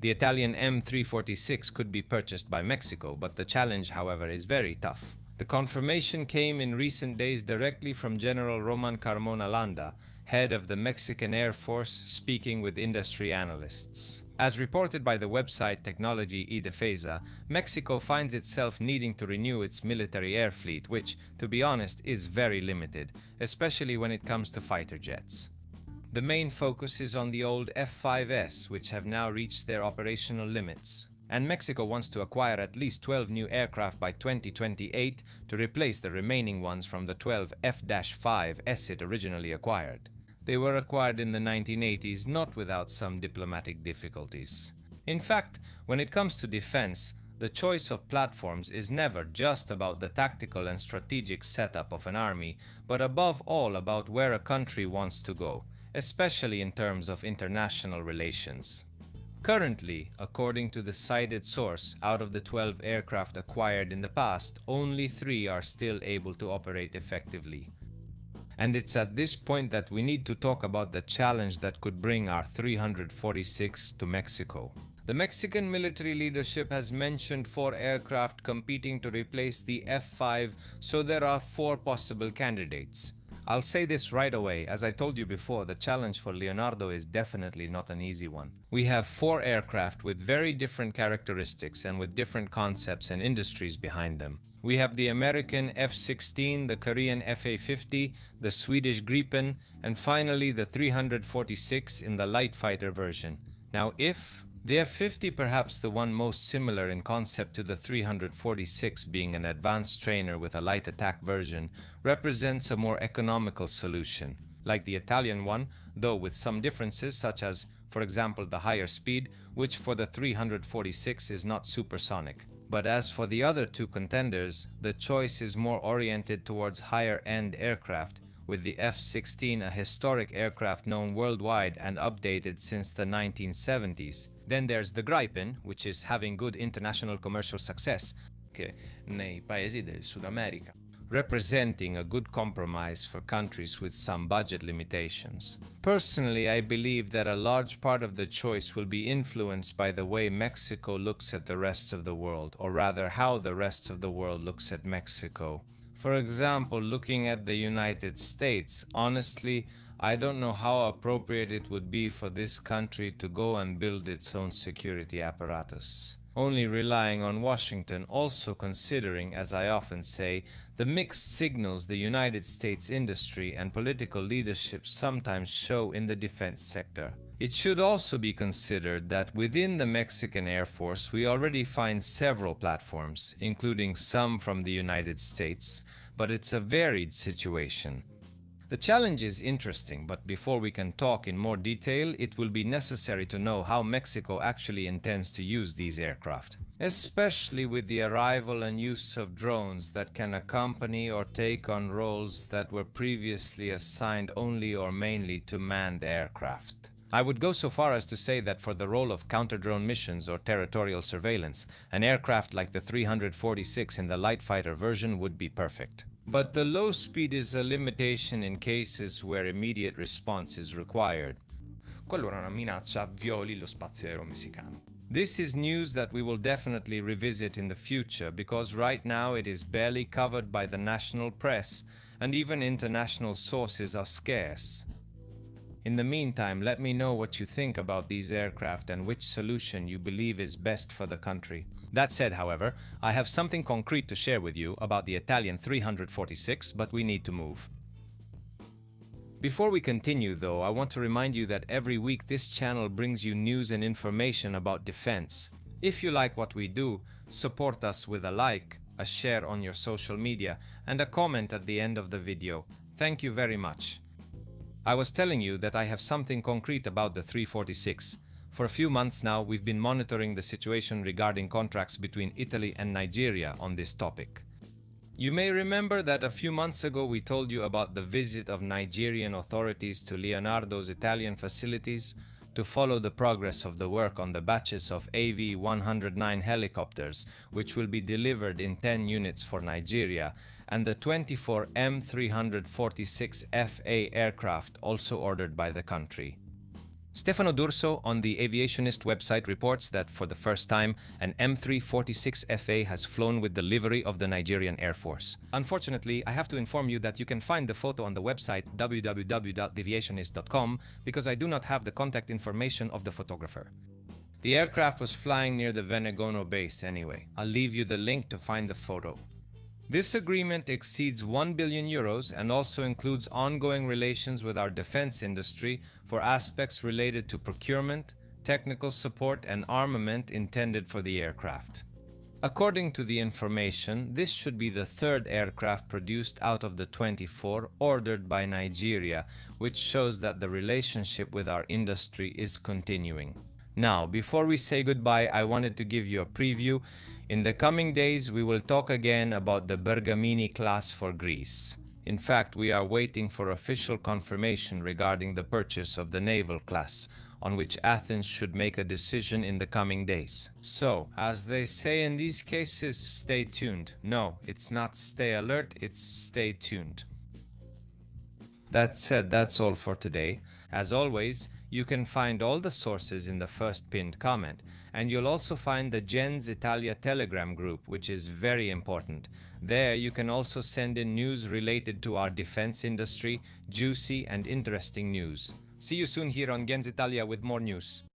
The Italian M-346 could be purchased by Mexico, but the challenge, however, is very tough. The confirmation came in recent days directly from General Roman Carmona Landa, head of the Mexican Air Force, speaking with industry analysts. As reported by the website Technology y Defensa, Mexico finds itself needing to renew its military air fleet, which, to be honest, is very limited, especially when it comes to fighter jets. The main focus is on the old F-5s, which have now reached their operational limits. And Mexico wants to acquire at least 12 new aircraft by 2028 to replace the remaining ones from the 12 F-5s it originally acquired. They were acquired in the 1980s, not without some diplomatic difficulties. In fact, when it comes to defense, the choice of platforms is never just about the tactical and strategic setup of an army, but above all about where a country wants to go, especially in terms of international relations. Currently, according to the cited source, out of the 12 aircraft acquired in the past, only 3 are still able to operate effectively. And it's at this point that we need to talk about the challenge that could bring our 346 to Mexico. The Mexican military leadership has mentioned 4 aircraft competing to replace the F-5, so there are 4 possible candidates. I'll say this right away, as I told you before, the challenge for Leonardo is definitely not an easy one. We have 4 aircraft with very different characteristics and with different concepts and industries behind them. We have the American F-16, the Korean Fa-50, the Swedish Gripen, and finally the 346 in the light fighter version. Now the F-50, perhaps the one most similar in concept to the 346 being an advanced trainer with a light attack version, represents a more economical solution, like the Italian one, though with some differences such as, for example, the higher speed, which for the 346 is not supersonic. But as for the other 2 contenders, the choice is more oriented towards higher-end aircraft, with the F-16 a historic aircraft known worldwide and updated since the 1970s. Then there's the Gripen, which is having good international commercial success nei paesi del Sud America, representing a good compromise for countries with some budget limitations. Personally, I believe that a large part of the choice will be influenced by the way Mexico looks at the rest of the world, or rather how the rest of the world looks at Mexico. For example, looking at the United States, honestly, I don't know how appropriate it would be for this country to go and build its own security apparatus, only relying on Washington, also considering, as I often say, the mixed signals the United States industry and political leadership sometimes show in the defense sector. It should also be considered that within the Mexican Air Force we already find several platforms, including some from the United States, but it's a varied situation. The challenge is interesting, but before we can talk in more detail, it will be necessary to know how Mexico actually intends to use these aircraft, especially with the arrival and use of drones that can accompany or take on roles that were previously assigned only or mainly to manned aircraft. I would go so far as to say that for the role of counter-drone missions or territorial surveillance, an aircraft like the 346 in the light fighter version would be perfect. But the low speed is a limitation in cases where immediate response is required. Qualora una minaccia violi lo spazio aereo messicano. This is news that we will definitely revisit in the future, because right now it is barely covered by the national press, and even international sources are scarce. In the meantime, let me know what you think about these aircraft and which solution you believe is best for the country. That said, however, I have something concrete to share with you about the Italian 346, but we need to move. Before we continue, though, I want to remind you that every week this channel brings you news and information about defense. If you like what we do, support us with a like, a share on your social media, and a comment at the end of the video. Thank you very much. I was telling you that I have something concrete about the 346. For a few months now, we've been monitoring the situation regarding contracts between Italy and Nigeria on this topic. You may remember that a few months ago we told you about the visit of Nigerian authorities to Leonardo's Italian facilities to follow the progress of the work on the batches of AV-109 helicopters, which will be delivered in 10 units for Nigeria, and the 24 M-346 FA aircraft also ordered by the country. Stefano D'Urso on the Aviationist website reports that for the first time, an M-346 FA has flown with the livery of the Nigerian Air Force. Unfortunately, I have to inform you that you can find the photo on the website www.theaviationist.com because I do not have the contact information of the photographer. The aircraft was flying near the Venegono base anyway. I'll leave you the link to find the photo. This agreement exceeds 1 billion euros and also includes ongoing relations with our defense industry for aspects related to procurement, technical support, and armament intended for the aircraft. According to the information, this should be the third aircraft produced out of the 24 ordered by Nigeria, which shows that the relationship with our industry is continuing. Now, before we say goodbye, I wanted to give you a preview. In the coming days, we will talk again about the Bergamini class for Greece. In fact, we are waiting for official confirmation regarding the purchase of the naval class, on which Athens should make a decision in the coming days. So, as they say in these cases, stay tuned. No, it's not stay alert, it's stay tuned. That said, that's all for today. As always, you can find all the sources in the first pinned comment, and you'll also find the Gens Italia Telegram group, which is very important. There you can also send in news related to our defense industry, juicy and interesting news. See you soon here on Gens Italia with more news.